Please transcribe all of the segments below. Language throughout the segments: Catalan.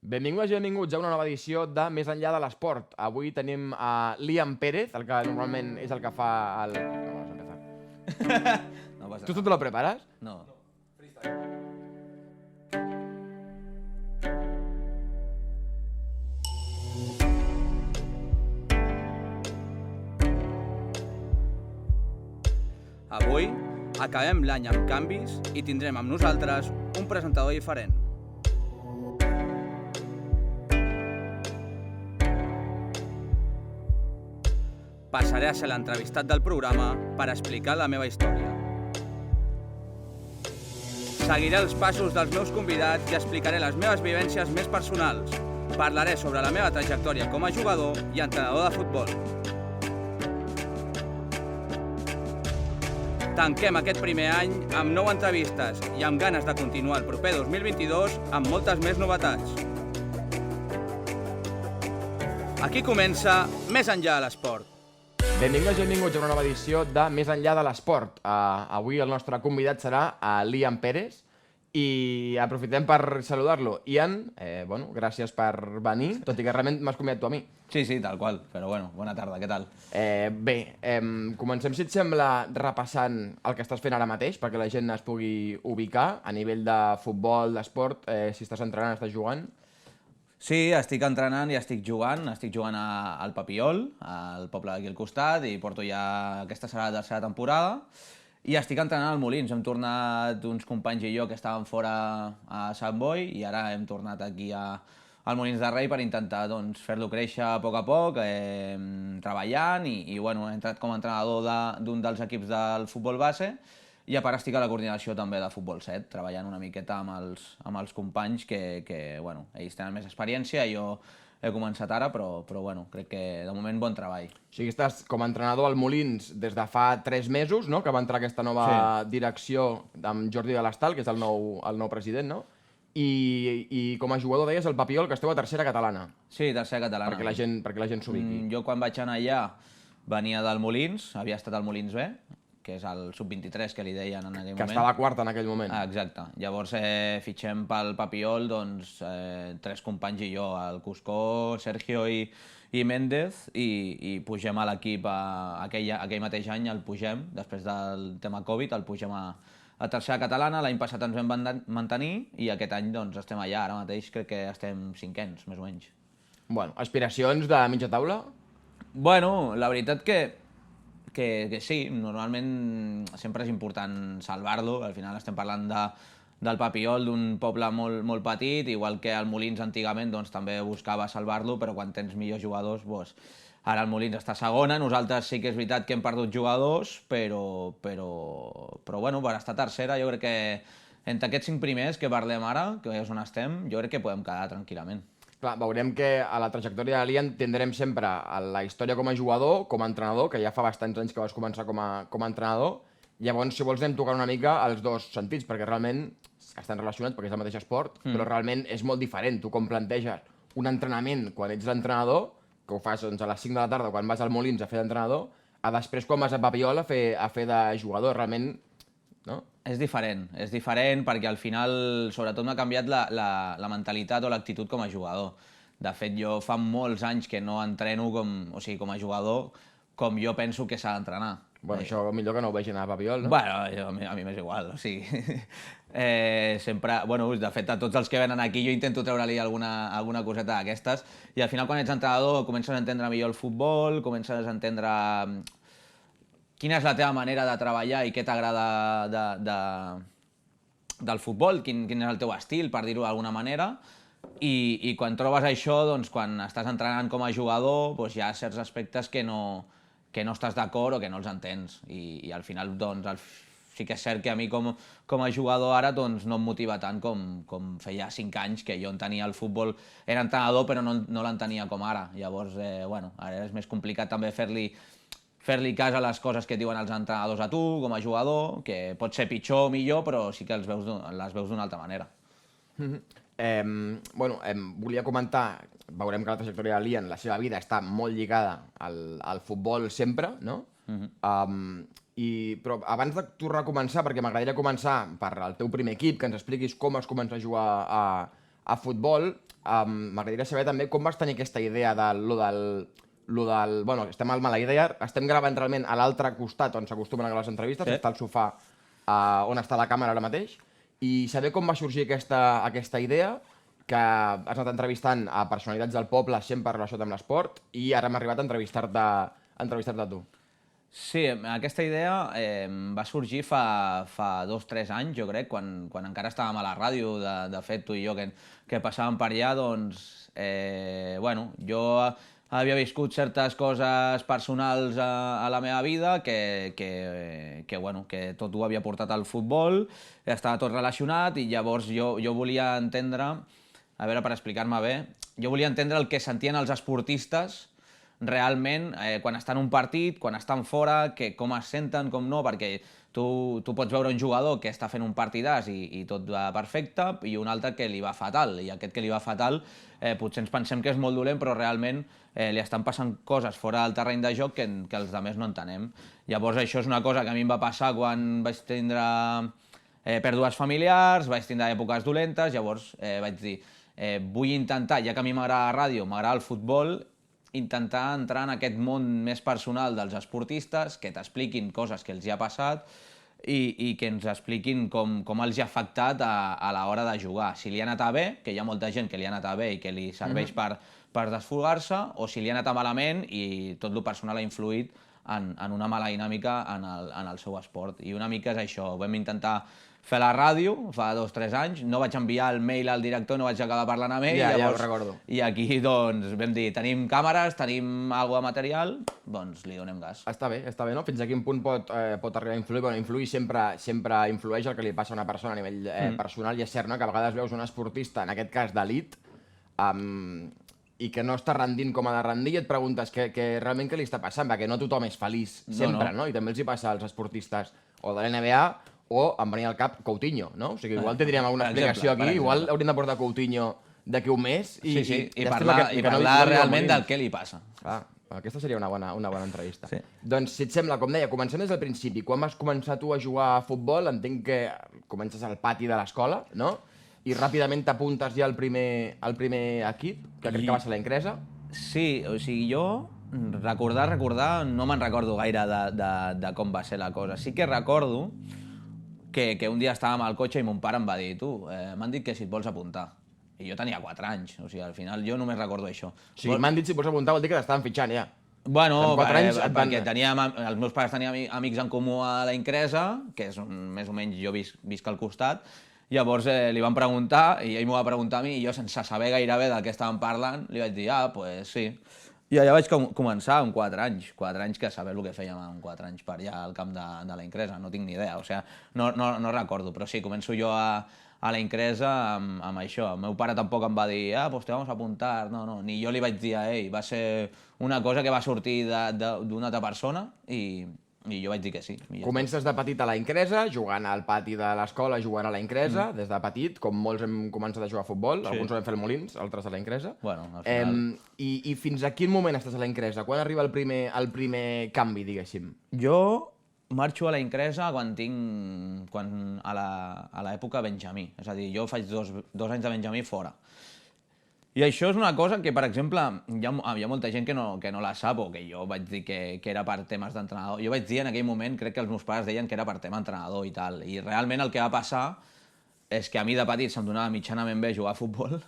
Benvinguts i benvinguts a una nova edició de Més enllà de l'esport. Avui tenim a Liam Pérez, el que normalment és el que fa el... No, vamos a empezar. No pasa ¿Tú nada. te lo preparas? No. Avui acabem l'any amb canvis i tindrem amb nosaltres un presentador diferent. Passaré a ser l'entrevistat del programa per explicar la meva història. Seguiré els passos dels meus convidats i explicaré les meves vivències més personals. Parlaré sobre la meva trajectòria com a jugador i entrenador de futbol. Tanquem aquest primer any amb 9 entrevistes i amb ganes de continuar el proper 2022 amb moltes més novetats. Aquí comença Més enllà de l'esport. Benvinguts i benvinguts a una nova edició de Més enllà de l'esport. Avui el nostre convidat serà Liam Pérez i aprofitem per saludar-lo. Ian, gràcies per venir, tot i que realment m'has convidat tu a mi. Sí, tal qual, però bueno, bona tarda, què tal? Comencem, si et sembla, repassant el que estàs fent ara mateix, perquè la gent es pugui ubicar a nivell de futbol, d'esport, si estàs entrenant, estàs jugant. Sí, estic entrenant i estic jugant al Papiol, al poble d'aquí al costat, i porto ja... Aquesta serà la tercera temporada, i estic entrenant al Molins. Hem tornat uns companys i jo que estàvem fora a Sant Boi, i ara hem tornat aquí al Molins de Rei per intentar fer-lo créixer a poc, treballant, i bueno, he entrat com a entrenador d'un dels equips del futbol base, i a part estic a la coordinació també de futbol 7, treballant una miqueta amb els companys que ells tenen més experiència, jo he començat ara, però bueno, crec que de moment bon treball. O sigui, estàs com a entrenador al Molins des de fa 3 mesos, no?, que va entrar aquesta nova direcció amb Jordi de l'Estal, que és el nou president, no? I com a jugador deies el Papiol, que esteu a tercera catalana. Sí, tercera catalana. Perquè la gent s'ubiqui. Jo quan vaig anar allà venia del Molins, havia estat al Molins B, que és el sub-23 que li deien en aquell moment. Que estava quarta en aquell moment. Exacte. Llavors fitxem pel Papiol 3 companys i jo, el Cuscó, Sergio i Méndez, i pugem a l'equip aquell mateix any, el pugem, després del tema Covid, el pugem a tercera catalana. L'any passat ens vam mantenir i aquest any estem allà. Ara mateix crec que estem 5ens, més o menys. Bueno, aspiracions de mitja taula? Bueno, la veritat que sí, normalment sempre és important salvar-lo. Al final estem parlant del Papiol, d'un poble molt petit, igual que el Molins antigament també buscava salvar-lo, però quan tens millors jugadors, ara el Molins està a segona, nosaltres sí que és veritat que hem perdut jugadors, però bueno, per estar a tercera jo crec que entre aquests 5 primers que parlem ara, que és on estem, jo crec que podem quedar tranquil·lament. Clar, veurem que a la trajectòria de Liam tindrem sempre la història com a jugador, com a entrenador, que ja fa bastants anys que vas començar com a entrenador. Llavors, si vols, anem tocant una mica els dos sentits, perquè realment estan relacionats, perquè és el mateix esport, però realment és molt diferent. Tu com planteges un entrenament quan ets l'entrenador, que ho fas a les 5 de la tarda quan vas al Molins a fer d'entrenador, a després quan vas a Papiol a fer de jugador, realment... No? És diferent perquè al final sobretot m'ha canviat la mentalitat o l'actitud com a jugador. De fet, jo fa molts anys que no entreno com a jugador com jo penso que s'ha d'entrenar. Bueno, això millor que no ho vegin a Papiol, no? Bueno, a mi m'és igual, o sigui... Sempre, bueno, de fet, a tots els que venen aquí jo intento treure-li alguna coseta d'aquestes, i al final quan ets entrenador comences a entendre millor el futbol, comences a entendre quina és la teva manera de treballar i què t'agrada del futbol, quin és el teu estil, per dir-ho d'alguna manera, i quan trobes això, quan estàs entrenant com a jugador, hi ha certs aspectes que no estàs d'acord o que no els entens, i al final sí que és cert que a mi com a jugador ara no em motiva tant com feia 5 anys, que jo entenia el futbol, era entrenador però no l'entenia com ara. Llavors, ara és més complicat també fer-li cas a les coses que diuen els entrenadors a tu, com a jugador, que pot ser pitjor o millor, però sí que les veus d'una altra manera. Volia comentar, veurem que la trajectòria de Liam, la seva vida està molt lligada al futbol sempre, no? Però abans de tornar a començar, perquè m'agradaria començar per el teu primer equip, que ens expliquis com has començat a jugar a futbol, m'agradaria saber també com vas tenir aquesta idea bueno, estem al mala idea, estem gravant realment a l'altre costat on s'acostumen a gravar les entrevistes, Sí. està al sofà on està la càmera ara mateix, i saber com va sorgir aquesta idea, que has anat entrevistant a personalitats del poble sempre relacionat amb l'esport, i ara hem arribat a entrevistar-te a tu. Sí, aquesta idea va sorgir fa 2 o 3 anys, jo crec, quan encara estàvem a la ràdio, de fet, tu i jo, que passàvem per allà, doncs, bueno, jo havia viscut certes coses personals a la meva vida que tot ho havia portat al futbol, estava tot relacionat i llavors jo volia entendre, a veure, per explicar-me bé, jo volia entendre el que sentien els esportistes realment quan estan en un partit, quan estan fora, com es senten, com no, perquè tu pots veure un jugador que està fent un partidàs i tot va perfecte, i un altre que li va fatal, i aquest que li va fatal potser ens pensem que és molt dolent, però realment li estan passant coses fora del terreny de joc que els altres no entenem. Llavors això és una cosa que a mi em va passar quan vaig tindre pèrdues familiars, vaig tindre èpoques dolentes, llavors vaig dir, vull intentar, ja que a mi m'agrada la ràdio, m'agrada el futbol, intentar entrar en aquest món més personal dels esportistes, que t'expliquin coses que els hi ha passat i que ens expliquin com els hi ha afectat a l'hora de jugar. Si li ha anat bé, que hi ha molta gent que li ha anat bé i que li serveix per desfogar-se, o si li ha anat malament i tot el personal ha influït en una mala dinàmica en el seu esport. I una mica és això, vam intentar fer la ràdio fa 2 o 3 anys, no vaig enviar el mail al director, no vaig acabar parlant amb ell, Ja ho llavors, recordo. i aquí doncs vam dir, tenim càmeres, tenim alguna de material, doncs li donem gas. Està bé, no? Fins a quin punt pot arribar a influir? Bueno, influir sempre influeix el que li passa a una persona a nivell personal, i és cert, no?, que a vegades veus un esportista, en aquest cas d'elit, i que no està rendint com ha de rendir, i et preguntes que realment què li està passant, perquè no tothom és feliç sempre, no? I també els hi passa als esportistes o de l'NBA o em venia al cap Coutinho, no? O sigui, igual tindríem alguna explicació aquí, igual hauríem de portar Coutinho d'aquí un mes i parlar realment del que li passa. Aquesta seria una bona entrevista. Sí. Doncs, si et sembla, com deia, comencem des del principi. Quan vas començar tu a jugar a futbol, entenc que comences al pati de l'escola, no? I ràpidament t'apuntes ja al primer equip, que crec que va ser la Incresa. Sí, o sigui, jo recordar, no me'n recordo gaire de com va ser la cosa. Sí que recordo que un dia estàvem al cotxe i mon pare em va dir, tu, m'han dit que si et vols apuntar. I jo tenia 4 anys, o sigui, al final jo només recordo això. O sigui, m'han dit si vols apuntar vol dir que t'estaven fitxant ja. Bueno, perquè els meus pares tenien amics en comú a la Incresa, que és més o menys jo visc al costat, llavors li van preguntar, i ell m'ho va preguntar a mi, i jo sense saber gairebé del que estàvem parlant, li vaig dir, pues sí. I allà vaig començar amb 4 anys, 4 anys que saber el que fèiem amb 4 anys per allà al camp de la Incresa, no tinc ni idea, o sigui, no recordo, però sí, començo jo a la Incresa amb això. El meu pare tampoc em va dir, pues te vamos a apuntar, no, ni jo li vaig dir a ell, va ser una cosa que va sortir d'una altra persona i jo vaig dir que sí. Comences de petit a la Incresa, jugant al pati de l'escola, jugant a la Incresa, des de petit, com molts hem començat a jugar a futbol, alguns ho vam fer al Molins, altres a la Incresa. Bueno, al final... I fins a quin moment estàs a la Incresa? Quan arriba el primer canvi, diguéssim? Jo marxo a la Incresa a l'època Benjamí, és a dir, jo faig 2 anys de Benjamí fora. I això és una cosa que, per exemple, hi ha molta gent que no la sap, o que jo vaig dir que era per temes d'entrenador. Jo vaig dir en aquell moment, crec que els meus pares deien que era per tema entrenador i tal, i realment el que va passar és que a mi de petit se'm donava mitjanament bé jugar a futbol,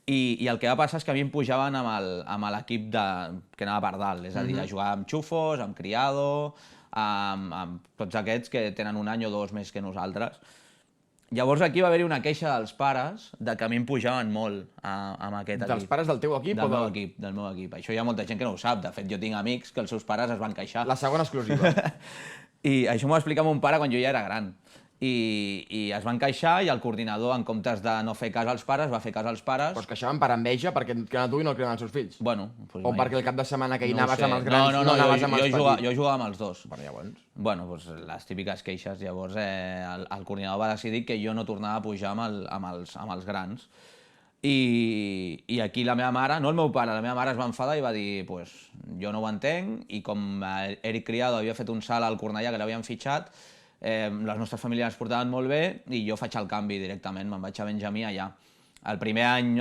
i el que va passar és que a mi em pujaven amb l'equip que anava per dalt, és a dir, a jugar amb Xufos, amb Criado, amb tots aquests que tenen 1 any o 2 més que nosaltres. Llavors aquí va haver-hi una queixa dels pares de que a mi em pujaven molt amb aquest equip. Dels pares del teu equip? Del meu equip. Això hi ha molta gent que no ho sap. De fet, jo tinc amics que els seus pares es van queixar. La segona exclusiva. I això m'ho va explicar mon pare quan jo ja era gran. I es van queixar i el coordinador, en comptes de no fer cas als pares, va fer cas als pares. Però es queixaven per enveja, perquè a tu i no el criden els seus fills? Bueno, o perquè el cap de setmana que hi anaves amb els grans no anaves amb els petits? Jo jugava amb els dos. Bueno, llavors... Bueno, doncs les típiques queixes. Llavors el coordinador va decidir que jo no tornava a pujar amb els grans. I aquí la meva mare, no el meu pare, la meva mare es va enfadar i va dir, pues jo no ho entenc, i com Eric Criado havia fet un salt al Cornellà que l'havien fitxat, les nostres famílies es portaven molt bé i jo faig el canvi directament, me'n vaig a Benjamí allà. El primer any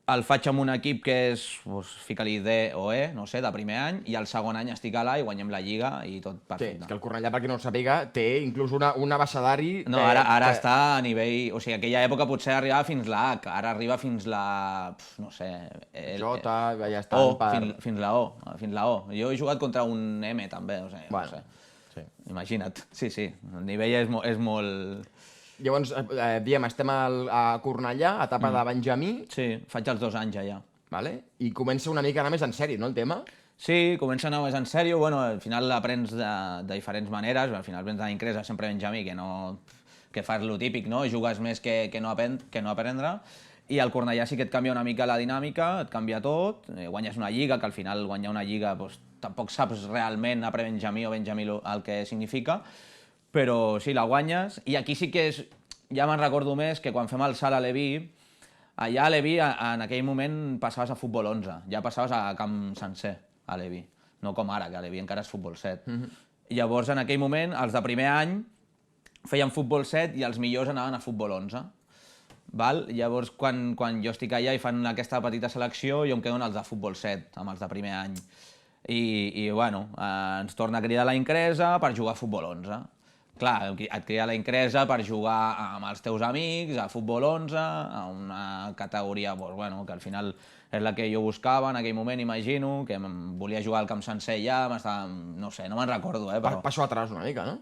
el faig amb un equip que és, fica-li D o E, no sé, de primer any, i el segon any estic a l'A i guanyem la Lliga i tot Sí, perfecte. és que el Cornellà, per qui no ho sàpiga, té inclús un abecedari... No, ara està a nivell... O sigui, aquella època potser arribava fins la H, ara arriba fins la... no sé... J, ja està. O, fins la O, fins la O. Jo he jugat contra un M també, o sigui, Bueno, no sé. sí. Imagina't. Sí, el nivell és molt... Llavors, diem, estem a Cornellà, etapa de Benjamí, Sí, faig els 2 anys allà. vale? I comença una mica a anar més en sèrio, no, el tema? Sí, comença a anar més en sèrio, bueno, al final aprens de diferents maneres, al final vens a Incresa sempre Benjamí, que fas lo típic, no? Jugues més que no aprendre, i al Cornellà sí que et canvia una mica la dinàmica, et canvia tot, guanyes una lliga, que al final guanyar una lliga doncs, tampoc saps realment a pre-Benjamí o Benjamí el que significa, però sí, la guanyes, i aquí sí que és, ja me'n recordo més que quan fem el salt a Leví, allà a Leví en aquell moment passaves a futbol 11, ja passaves a camp sencer a Leví, no com ara, que a Leví encara és futbol 7. Llavors, en aquell moment, els de primer any feien futbol 7 i els millors anaven a futbol 11. Val? Llavors, quan jo estic allà i fan aquesta petita selecció, jo em quedo en els de futbol 7, amb els de primer any. I bueno, ens torna a cridar la Incresa per jugar a futbol 11. Clar, et crida la Incresa per jugar amb els teus amics, a futbol 11, a una categoria bueno, que al final és la que jo buscava en aquell moment, imagino, que volia jugar al camp sencer ja, no sé, no me'n recordo, però... Passo atrás una mica, no?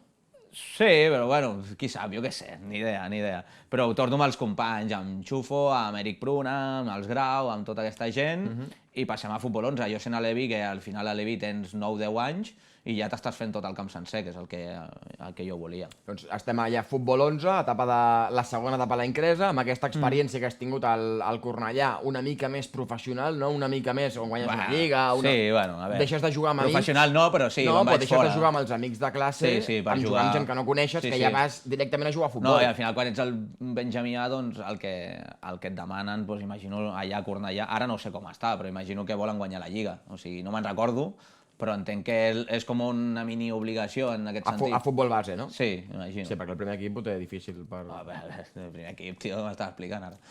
Sí, però bueno, qui sap, jo què sé, ni idea. Però ho torno amb els companys, amb Xufo, amb Eric Pruna, amb els Grau, amb tota aquesta gent, i passem a futbol 11. Jo sent a Levi, que al final a Levi tens 9-10 anys, i ja t'estàs fent tot el camp sencer, que és el que jo volia. Doncs estem allà a futbol 11, la segona etapa a la Incresa, amb aquesta experiència que has tingut al Cornellà, una mica més professional, no? Una mica més, on guanyes una lliga... Sí, bueno, a veure... Deixes de jugar amb amics... Professional no, però sí, no, me'n vaig fora. No, deixes de jugar amb els amics de classe, per jugar amb gent que no coneixes, que ja vas directament a jugar a futbol. No, i al final quan ets el benjamià, doncs el que et demanen, doncs imagino allà a Cornellà, ara no sé com està, però imagino que volen guanyar la lliga. O sigui, no me'n recordo, però entenc que és com una mini obligació en aquest sentit. A futbol base, no? Sí, imagino. Sí, perquè el primer equip ho té difícil per... El primer equip, tio, m'estàs explicant ara.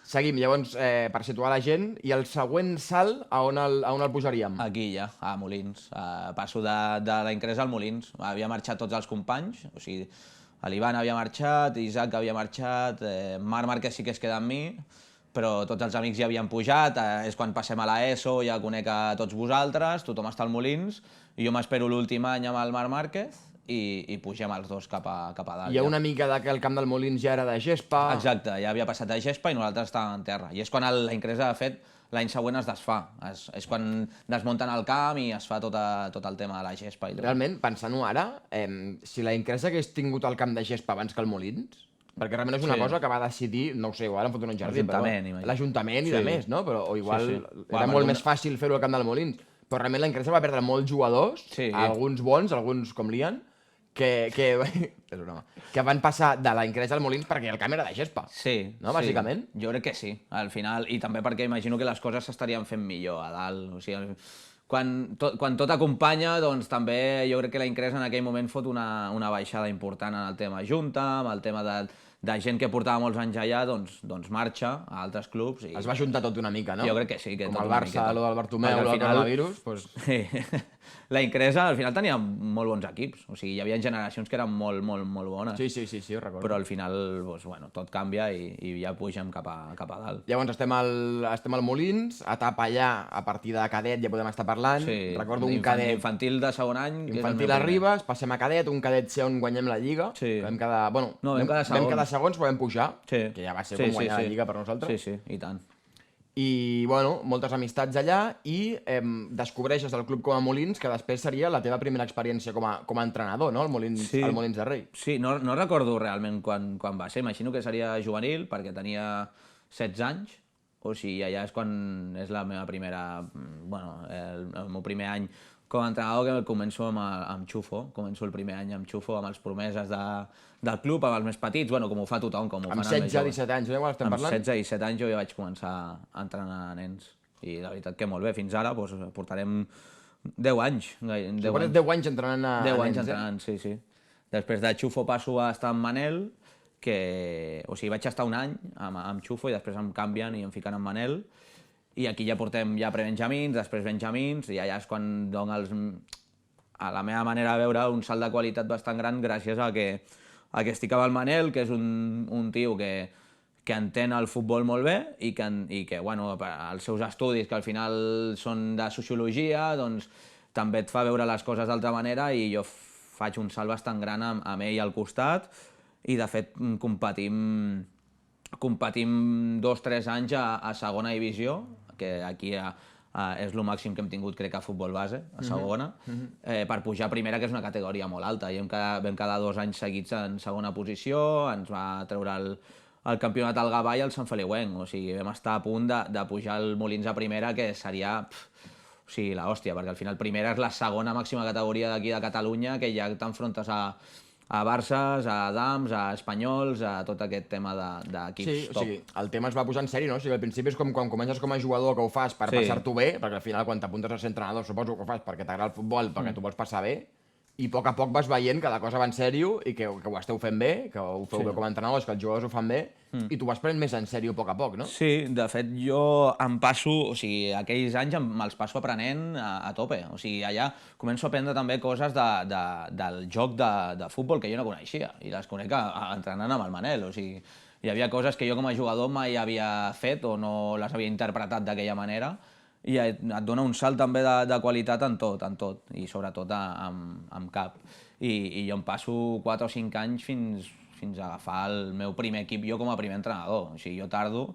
Seguim, llavors, per situar la gent, i el següent salt, a on el posaríem? Aquí ja, a Molins. Passo de la Incresa al Molins. Havia marxat tots els companys, o sigui, l'Ivan havia marxat, Isaac havia marxat, Marc Márquez sí que es queda amb mi, però tots els amics ja havien pujat, és quan passem a l'ESO, ja conec a tots vosaltres, tothom està al Molins, i jo m'espero l'últim any amb el Marc Márquez i pugem els dos cap a dalt. Hi ha una mica que el camp del Molins ja era de gespa... Exacte, ja havia passat a gespa i nosaltres estàvem en terra. I és quan la Incresa, de fet, l'any següent es desfà. És quan desmunten el camp i es fa tot el tema de la gespa. Realment, pensant-ho ara, si la Incresa hagués tingut el camp de gespa abans que el Molins, perquè realment és una cosa que va decidir, no ho sé, igual han fotut un jardí, l'Ajuntament i de més, no? Però igual era molt més fàcil fer-ho al camp del Molins. Però realment la Incresa va perdre molts jugadors, alguns bons, alguns com l'Ian, que van passar de la Incresa al Molins perquè el camp era de gespa. Sí. No, bàsicament? Jo crec que sí, al final, i també perquè imagino que les coses s'estarien fent millor a dalt, o sigui... Quan tot acompanya, doncs també jo crec que la Incresa en aquell moment fot una baixada important en el tema junta, amb el tema de gent que portava molts anys allà, doncs marxa a altres clubs. Es va juntar tot una mica, no? Jo crec que sí. Com el Barça, lo del Bartomeu, lo del coronavirus... Sí. La Incresa al final tenia molt bons equips, o sigui, hi havia generacions que eren molt bones. Sí, ho recordo. Però al final, tot canvia i ja pugem cap a dalt. Llavors estem al Molins, etapa allà, a partir de cadet ja podem estar parlant. Sí, recordo un cadet... Infantil de segon any... Infantil a Ribes, passem a cadet, un cadet C on guanyem la Lliga. Sí. Vam quedar segons, però vam pujar, que ja va ser com guanyar la Lliga per nosaltres. Sí, i tant. I, moltes amistats allà i descobreixes el club com a Molins, que després seria la teva primera experiència com a entrenador, no? El Molins de Rei. Sí, no recordo realment quan va ser, imagino que seria juvenil, perquè tenia 16 anys, o sigui, allà és quan és la meva primera, el meu primer any com a entrenador, que començo amb Xufo, començo el primer any amb Xufo, amb els promeses del club, amb els més petits, com ho fa tothom, com ho fan els més joves. Amb 16-17 anys, igual estem parlant? Amb 16 i 17 anys jo ja vaig començar a entrenar nens, i la veritat que molt bé, fins ara portarem 10 anys. Portes 10 anys entrenant a nens, 10 anys entrenant, sí. Després de Xufo passo a estar amb Manel, o sigui, vaig estar un any amb Xufo i després em canvien i em fiquen amb Manel, i aquí ja portem ja prebenjamins, després benjamins, i allà és quan dona a la meva manera de veure un salt de qualitat bastant gran gràcies a que estic amb el Manel, que és un tio que entén el futbol molt bé i que bueno, els seus estudis, que al final són de sociologia, doncs també et fa veure les coses d'altra manera, i jo faig un salt bastant gran amb ell al costat, i de fet competim 2-3 anys a segona divisió, que aquí és el màxim que hem tingut, crec, a futbol base, a segona, per pujar a primera, que és una categoria molt alta. I vam quedar 2 anys seguits en segona posició, ens va treure el campionat al Gavà i el Sant Feliuenc, o sigui, vam estar a punt de pujar el Molins a primera, que seria l'hòstia, perquè al final primera és la segona màxima categoria d'aquí de Catalunya, que ja t'enfrontes a Barças, a Dams, a Espanyols, a tot aquest tema d'equips top. Sí, o sigui, el tema es va posar en sèrio, no? O sigui, al principi és com quan comences com a jugador, que ho fas per passar-t'ho bé, perquè al final quan t'apuntes a ser entrenador suposo que ho fas perquè t'agrada el futbol, perquè tu vols passar bé, i a poc vas veient que la cosa va en sèrio i que ho esteu fent bé, que ho feu bé com a entrenadors, que els jugadors ho fan bé, i tu vas prenent més en sèrio a poc, no? Sí, de fet jo em passo, o sigui, aquells anys me'ls passo aprenent a tope, o sigui, allà començo a aprendre també coses del joc de futbol que jo no coneixia, i les conec entrenant amb el Manel, o sigui, hi havia coses que jo com a jugador mai havia fet o no les havia interpretat d'aquella manera, i et dona un salt també de qualitat en tot, i sobretot amb cap. I jo em passo 4 o 5 anys fins a agafar el meu primer equip jo com a primer entrenador. O sigui, jo tardo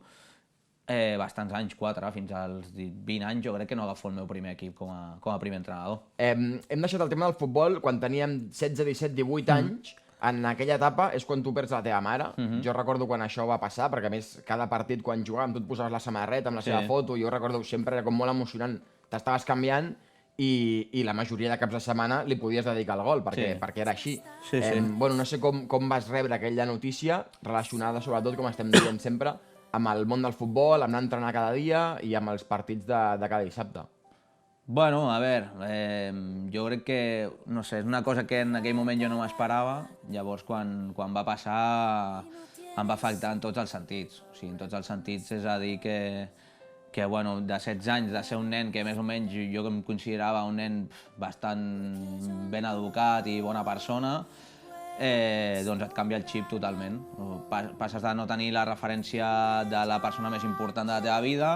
bastants anys, 4, fins als 20 anys, jo crec que no agafo el meu primer equip com a primer entrenador. Hem deixat el tema del futbol quan teníem 16, 17, 18 anys. En aquella etapa és quan tu perds la teva mare. Jo recordo quan això va passar, perquè a més cada partit quan jugàvem tu et posaves la samarreta amb la seva foto, jo recordo sempre era com molt emocionant, t'estaves canviant i la majoria de caps de setmana li podies dedicar al gol, perquè era així. Bueno, no sé com vas rebre aquella notícia relacionada sobretot, com estem dient sempre, amb el món del futbol, amb anar a entrenar cada dia i amb els partits de cada dissabte. Bueno, a veure, jo crec que, no sé, és una cosa que en aquell moment jo no m'esperava, llavors quan va passar em va afectar en tots els sentits, o sigui, en tots els sentits, és a dir que bueno, de 16 anys, de ser un nen que més o menys jo em considerava un nen bastant ben educat i bona persona, doncs et canvia el xip totalment. Passes de no tenir la referència de la persona més important de la teva vida,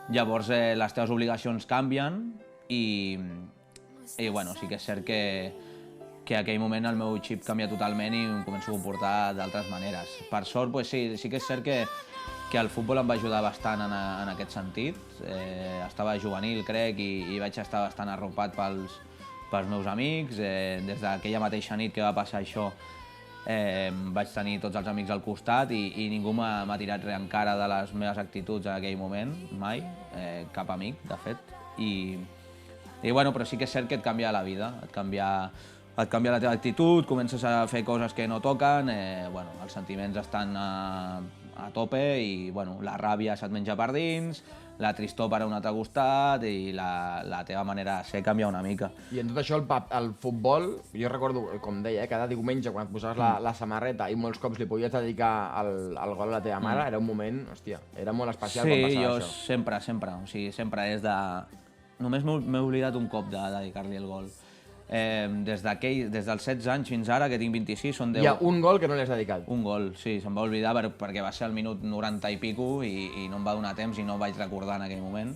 llavors les teves obligacions canvien i bueno, sí que és cert que en aquell moment el meu xip canvia totalment i em començo a comportar d'altres maneres. Per sort, pues sí que és cert que el futbol em va ajudar bastant en aquest sentit. Estava juvenil, crec, i vaig estar bastant arropat pels meus amics. Des d'aquella mateixa nit que va passar això vaig tenir tots els amics al costat i ningú m'ha tirat res encara de les meves actituds en aquell moment, mai, cap amic, de fet. I bueno, però sí que és cert que et canvia la vida, et canvia la teva actitud, comences a fer coses que no toquen, bueno, els sentiments estan a tope i bueno, la ràbia se't menja per dins, la tristor per a un altre costat i la teva manera de ser canvia una mica. I en tot això el futbol, jo recordo, com deia, cada diumenge quan et posaves la samarreta i molts cops li podies dedicar el gol a la teva mare, era un moment, hòstia, era molt especial quan passava això. Sí, jo sempre, o sigui, sempre és de... Només m'he oblidat un cop de dedicar-li el gol. Des dels 16 anys fins ara, que tinc 26, són 10... Hi ha un gol que no li has dedicat. Un gol, sí, se'm va oblidar perquè va ser al minut 90 i pico i no em va donar temps i no ho vaig recordar en aquell moment.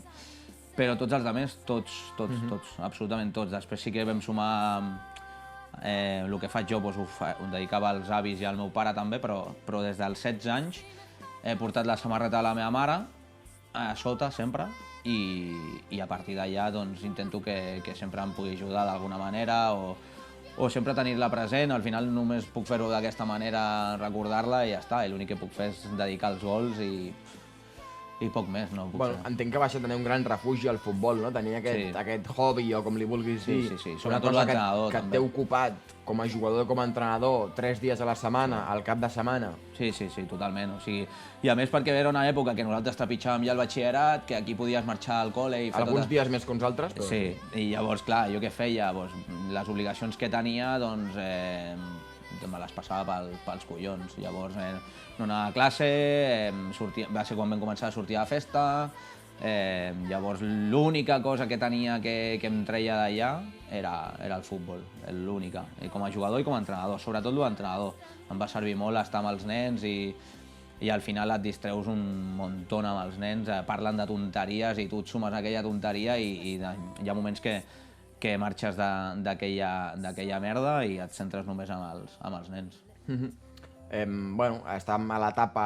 Però tots els altres, tots, absolutament tots. Després sí que vam sumar el que faig jo, doncs, ho dedicava als avis i al meu pare també, però des dels 16 anys he portat la samarreta de la meva mare a sota, sempre, i a partir d'allà doncs, intento que sempre em pugui ajudar d'alguna manera o sempre tenir-la present. Al final només puc fer-ho d'aquesta manera, recordar-la i ja està. I l'únic que puc fer és dedicar els gols i poc més, no puc fer. Entenc que va ser tenir un gran refugi al futbol, no? Tenir aquest hobby o com li vulguis dir. Sí, sobretot l'entrenador també. Que et té ocupat com a jugador i com a entrenador 3 dies a la setmana, al cap de setmana. Sí, totalment. O sigui, i a més perquè era una època que nosaltres trepitjàvem ja el batxillerat, que aquí podies marxar al col·le i fer alguns dies més que uns altres, però... Sí, i llavors, clar, jo què feia? Les obligacions que tenia, doncs, me les passava pels collons. Llavors no anava a classe, va ser quan vam començar a sortir a la festa, llavors l'única cosa que tenia que em treia d'allà era el futbol, l'única, com a jugador i com a entrenador, sobretot l'entrenador. Em va servir molt estar amb els nens i al final et distreus un muntó amb els nens, parlen de tonteries i tu et sumes a aquella tonteria i hi ha moments que marxes d'aquella merda i et centres només amb els nens. Bueno, estàvem a l'etapa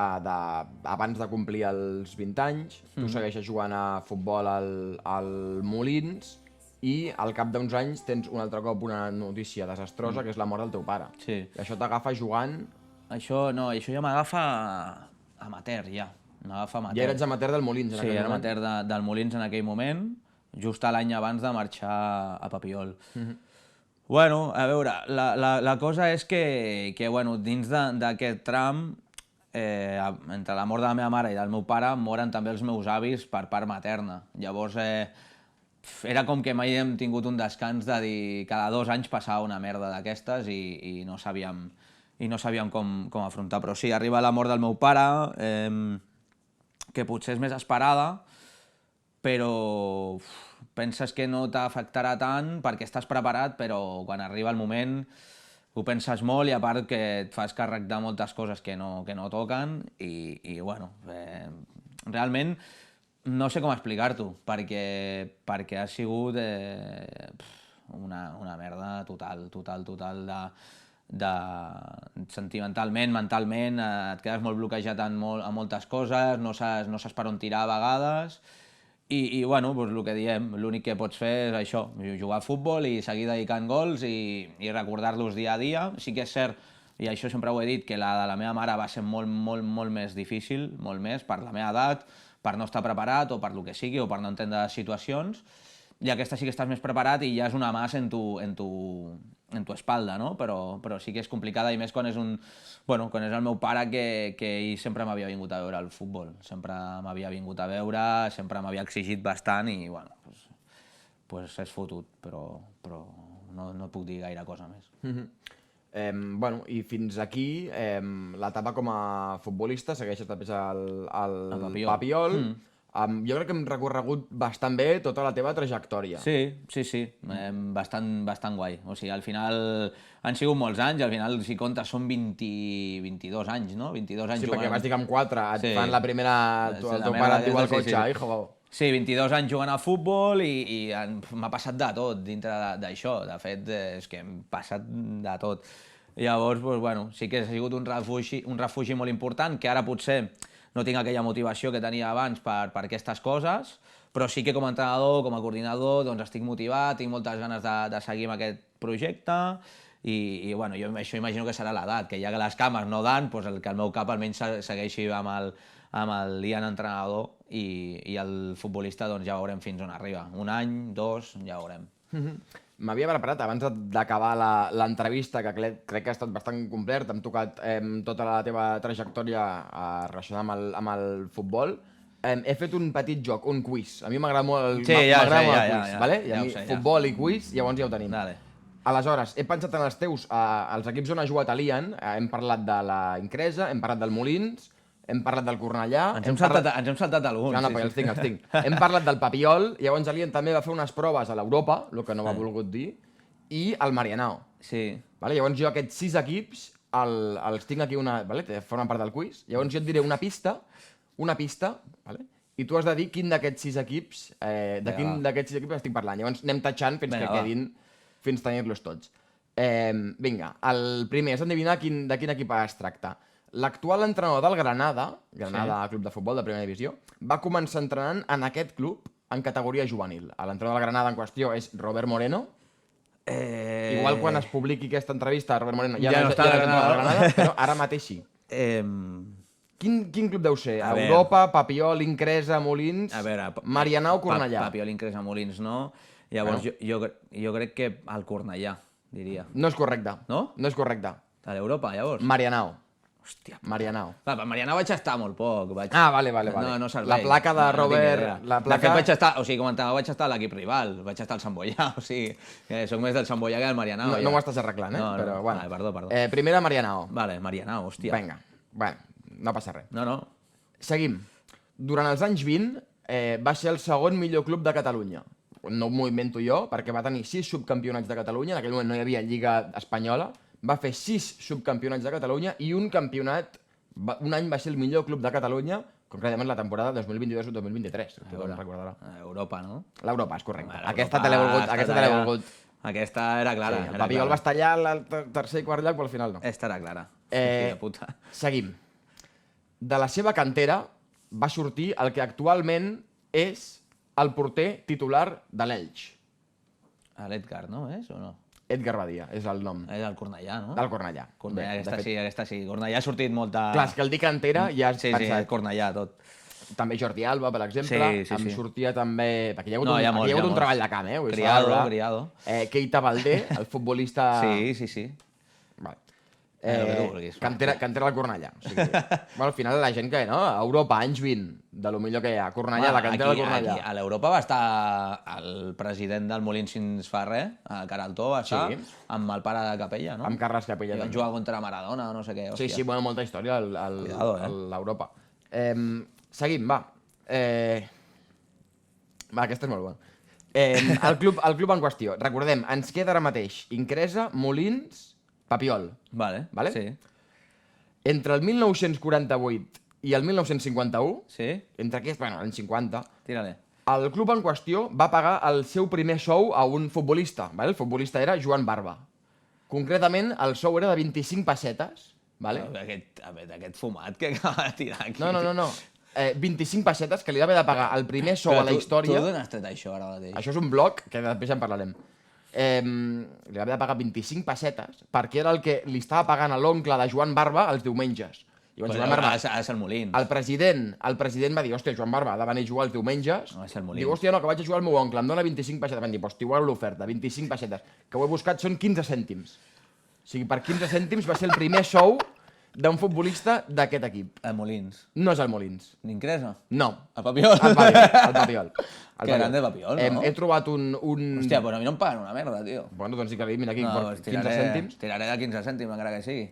abans de complir els 20 anys, tu segueixes jugant a futbol al Molins i al cap d'uns anys tens un altre cop una notícia desastrosa, que és la mort del teu pare. Sí. I això t'agafa jugant... Això ja m'agafa amateur, ja. M'agafa amateur. Ja eres amateur del Molins en aquell moment? Sí, era amateur del Molins en aquell moment, just l'any abans de marxar a Papiol. Bueno, a veure, la cosa és que bueno, dins d'aquest tram, entre la mort de la meva mare i del meu pare, moren també els meus avis per part materna. Llavors, era com que mai hem tingut un descans de dir cada 2 anys passava una merda d'aquestes i no sabíem com afrontar. Però sí, arriba la mort del meu pare, que potser és més esperada, però penses que no t'afectarà tant perquè estàs preparat, però quan arriba el moment ho penses molt i a part que et fas càrrec de moltes coses que no toquen i bueno, realment no sé com explicar-t'ho, perquè ha sigut una merda total sentimentalment, mentalment, et quedes molt bloquejat en moltes coses, no saps per on tirar a vegades. I bueno, doncs el que diem, l'únic que pots fer és això, jugar a futbol i seguir dedicant gols i recordar-los dia a dia. Sí que és cert, i això sempre ho he dit, que la de la meva mare va ser molt més difícil, molt més, per la meva edat, per no estar preparat o per el que sigui, o per no entendre les situacions, i aquesta sí que estàs més preparat i ja és una mà en tu espalda, no? Però sí que és complicada i més quan és quan és el meu pare que ell sempre m'havia vingut a veure el futbol, sempre m'havia vingut a veure, sempre m'havia exigit bastant i bueno, pues és fotut, però no puc dir gaire cosa més. Bueno, i fins aquí l'etapa com a futbolista, segueixes també al Papiol. Jo crec que hem recorregut bastant bé tota la teva trajectòria. Sí, bastant guai. O sigui, al final han sigut molts anys, al final, si comptes, són 22 anys, no? 22 anys jugant. Sí, perquè vas dir que amb 4 et fan la primera... El teu pare et diu al cotxe, hijo. Sí, 22 anys jugant a futbol i m'ha passat de tot dintre d'això. De fet, és que hem passat de tot. Llavors, bueno, sí que ha sigut un refugi molt important, que ara potser no tinc aquella motivació que tenia abans per aquestes coses, però sí que com a entrenador, com a coordinador, doncs estic motivat, tinc moltes ganes de seguir amb aquest projecte i bueno, jo això imagino que serà l'edat, que ja que les cames no dan, doncs que el meu cap almenys segueixi amb el Ian entrenador i el futbolista doncs ja veurem fins on arriba. 1 any, 2, ja veurem. M'havia preparat, abans d'acabar l'entrevista, que crec que ha estat bastant complert, hem tocat tota la teva trajectòria relacionada amb el futbol. He fet un petit joc, un quiz. A mi m'agrada molt el quiz, vale? I a mi futbol i quiz, llavors ja ho tenim. Aleshores, he pensat en els teus, els equips on ha jugat l'Ian, hem parlat de la Incresa, hem parlat del Molins, hem parlat del Cornellà... Ens hem saltat alguns. No, però els tinc. Hem parlat del Papiol, llavors l'Ian també va fer unes proves a l'Europa, el que no m'ha volgut dir, i al Marianao. Sí. Llavors jo aquests 6 equips els tinc aquí, formen part del quiz, llavors jo et diré una pista, i tu has de dir quin d'aquests 6 equips, quin d'aquests 6 equips estic parlant. Llavors anem tatxant fins que quedin, fins tenir-los tots. Vinga, el primer és endevinar de quin equip es tracta. L'actual entrenador del Granada, Club de Futbol de Primera Divisió, va començar entrenant en aquest club en categoria juvenil. L'entrenador del Granada en qüestió és Robert Moreno. Igual quan es publiqui aquesta entrevista, Robert Moreno ja no està al Granada, però ara mateix sí. Quin club deu ser? Europa, Papiol, Incresa, Molins, Marianao, Cornellà? Papiol, Incresa, Molins no. Llavors jo crec que el Cornellà, diria. No és correcte. No? No és correcte. A l'Europa, llavors? Marianao. Hòstia. Marianao. Va, per Marianao vaig estar molt poc. Vale. No serveix. La placa de Robert... La placa... De fet, vaig estar, o sigui, com entrenador vaig estar a l'equip rival, vaig estar al Sant Boià, o sigui, soc més del Sant Boià que del Marianao. No ho estàs arreglant, No, però bueno. Perdó. Primera Marianao. Vale, Marianao, hòstia. Vinga, bueno, no passa res. No. Seguim. Durant els anys 20 va ser el segon millor club de Catalunya. No m'ho invento jo, perquè va tenir 6 subcampionats de Catalunya, en aquell moment no hi havia Lliga Espanyola, va fer 6 subcampionats de Catalunya i un campionat, un any va ser el millor club de Catalunya, concretament la temporada 2022 o 2023, que no recordarà. Europa, no? L'Europa, és correcte. Bueno, aquesta te l'he volgut. Aquesta era clara. Sí, el Papiol va estar allà al tercer i quart lloc, però al final no. Esta era clara. Fill de puta. Seguim. De la seva cantera va sortir el que actualment és el porter titular de l'Elx. L'Edgar, no? És o no? Edgar Badia, és el nom. És el Cornellà, no? Del Cornellà. Cornellà, aquesta sí. Cornellà ha sortit molta... Clar, és que el dir cantera ja has Sí, pensat. Cornellà, tot. També Jordi Alba, per exemple. Sí. Em sortia també... Perquè hi ha hagut un treball de camp, Criado. Keita Valdé, el futbolista... Sí. Vale. que tu vulguis. Cantera del Cornellà. O sigui, bueno, al final la gent que, no? A Europa, anys 20, de lo millor que hi ha. Cornellà, la cantera del Cornellà. A l'Europa va estar el president del Molins fins fa res, a Caraltó, va estar amb el pare de Capella, no? Amb Carles Capella. I van jugar contra Maradona o no sé què. Sí, bueno, molta història a l'Europa. Seguim, va. Va, aquesta és molt bona. El club en qüestió. Recordem, ens queda ara mateix Incresa, Molins, Papiol. Vale? Sí. Entre el 1948 i el 1951, entre aquests, bueno, l'any 50, Tira-li. el club en qüestió va pagar el seu primer sou a un futbolista. El futbolista era Joan Barba. Concretament, el sou era de 25 pessetes. Aquest fumat que acaba de tirar aquí. No. 25 pessetes que li va haver de pagar el primer sou a la història. Tu d'on has tret això ara mateix? Això és un blog, que després en parlarem. Li va haver de pagar 25 pessetes perquè era el que li estava pagant a l'oncle de Joan Barba els diumenges. I Joan Barba ha de ser el Molins. El president va dir, hòstia, Joan Barba ha de venir a jugar els diumenges. Ha de ser el Molins. Diu, hòstia, no, que vaig a jugar al meu oncle, em dona 25 pessetes. Van dir, doncs t'igual l'oferta, 25 pessetes. Que ho he buscat, són 15 cèntims. O sigui, per 15 cèntims va ser el primer sou d'un futbolista d'aquest equip. El Molins. No és el Molins. N'Incresa? No. El Papiol? El Papiol. Que grande Papiol, no? He trobat un... Hòstia, però a mi no em paguen una merda, tio. Bueno, doncs sí que mira aquí, 15 cèntims. Tiraré de 15 cèntims, encara que sigui.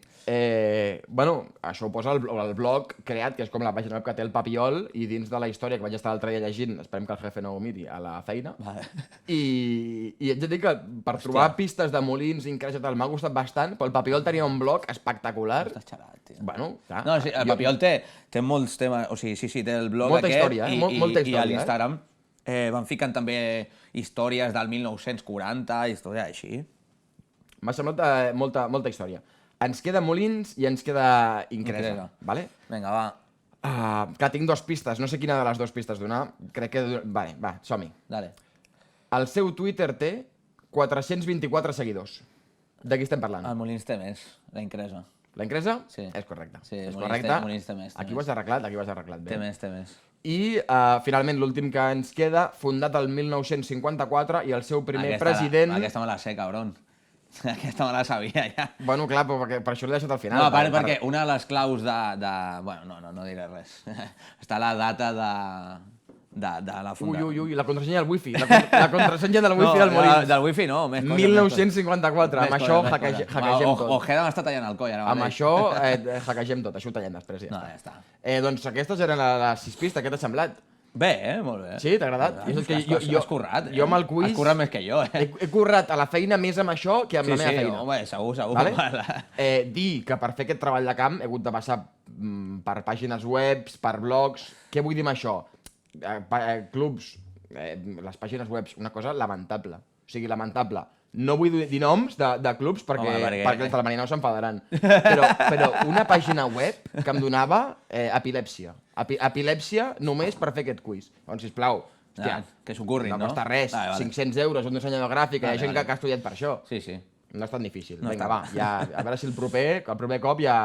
Bueno, això ho posa el blog creat, que és com la pàgina web que té el Papiol, i dins de la història que vaig estar l'altre dia llegint, esperem que el jefe no ho miri, a la feina, i haig de dir que per trobar pistes de Molins, Incresa i tal, m'ha gustat bastant, però el Papiol tenia un blog espectacular. Estàs xarat, tio. Bueno, clar. No, sí, el Papiol té molts temes, o sigui, sí, té el blog molta aquest, història, molta història, i a l'Instagram van ficant també històries del 1940, història així. M'ha semblat molta història. Ens queda Molins i ens queda Incresa. Vale? Vinga, va. Que tinc 2 pistes, no sé quina de les 2 pistes donar. Crec que... Vale, va, som-hi. Dale. El seu Twitter té 424 seguidors. De qui estem parlant? El Molins té més, la Incresa. La Incresa? Sí. És correcte. Sí, és correcte. Molins té més. Aquí ho has arreglat bé. Té més. I, finalment, l'últim que ens queda, fundat el 1954, i el seu primer president... Aquesta me la sé, cabron. Aquesta me la sabia, ja. Bueno, clar, però per això l'he deixat al final. No, perquè una de les claus de... Bueno, no diré res. Està la data de la fundació. Ui, la contrasenya del wifi. La contrasenya del wifi del Molins. Del wifi no, més coses. 1954, amb això hackegem tot. Ojeda m'està tallant el coll ara mateix. Amb això hackegem tot, això ho tallem després. No, ja està. Doncs aquestes eren les 6 pistes, què t'ha semblat? Bé, molt bé. Sí, t'ha agradat? Has currat, Jo amb el quiz... Has currat més que jo, He currat a la feina més amb això que amb la meva feina. Sí, home, segur. Vale? Dir que per fer aquest treball de camp he hagut de passar per pàgines webs, per blogs... Què vull dir amb això? Clubs, les pàgines webs, una cosa lamentable. O sigui, lamentable. No vull dir noms de clubs perquè els del Marianao s'enfadaran. Però una pàgina web que em donava epilèpsia. Epilèpsia només per fer aquest quiz. Doncs, sisplau, que s'ho currin, no? No costa res. 500 euros, un dissenyador gràfic, hi ha gent que ha estudiat per això. Sí. No és tan difícil. Vinga, va, a veure si el proper cop ja...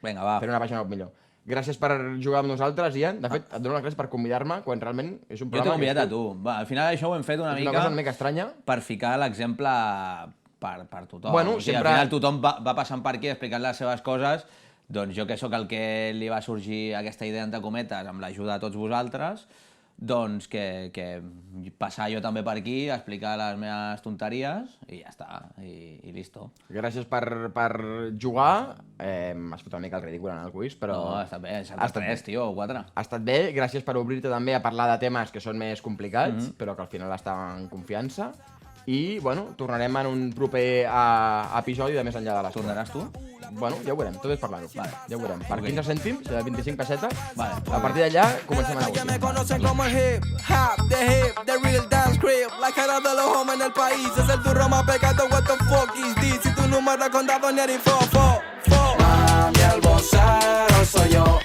Vinga, va. Fer una pàgina web millor. Gràcies per jugar amb nosaltres, Ian. De fet, et dono les gràcies per convidar-me, quan realment és un programa... Jo t'he convidat a tu. Va, al final això ho hem fet una mica... És una cosa una mica estranya. Per ficar l'exemple per tothom. Bueno, o sigui, sempre... Al final tothom va passant per aquí explicant les seves coses Doncs jo que sóc el que li va sorgir aquesta idea, entre cometes, amb l'ajuda de tots vosaltres, doncs que passar jo també per aquí, explicar les meves tonteries i ja està, i listo. Gràcies per jugar. Has fet una mica el ridícul en el quiz, però... No, ha estat bé, ha estat 3, tio, o 4. Ha estat bé, gràcies per obrir-te també a parlar de temes que són més complicats, però que al final estan en confiança. I, bueno, tornarem en un proper episodi de Més enllà de l'esport. Tornaràs tu? Bueno, ja ho veurem, tot és parlar-ho. Vale. Ja ho veurem. Per 15 cèntims, de 25 pessetes, Vale. a partir d'allà comencem a Que me negociar. conocen como hip hop, the real dance crib. La cara de los hombres en el país es el turro más pecado. What the fuck is this? Si tu número condado ni fo. Mami, el vocero soy yo.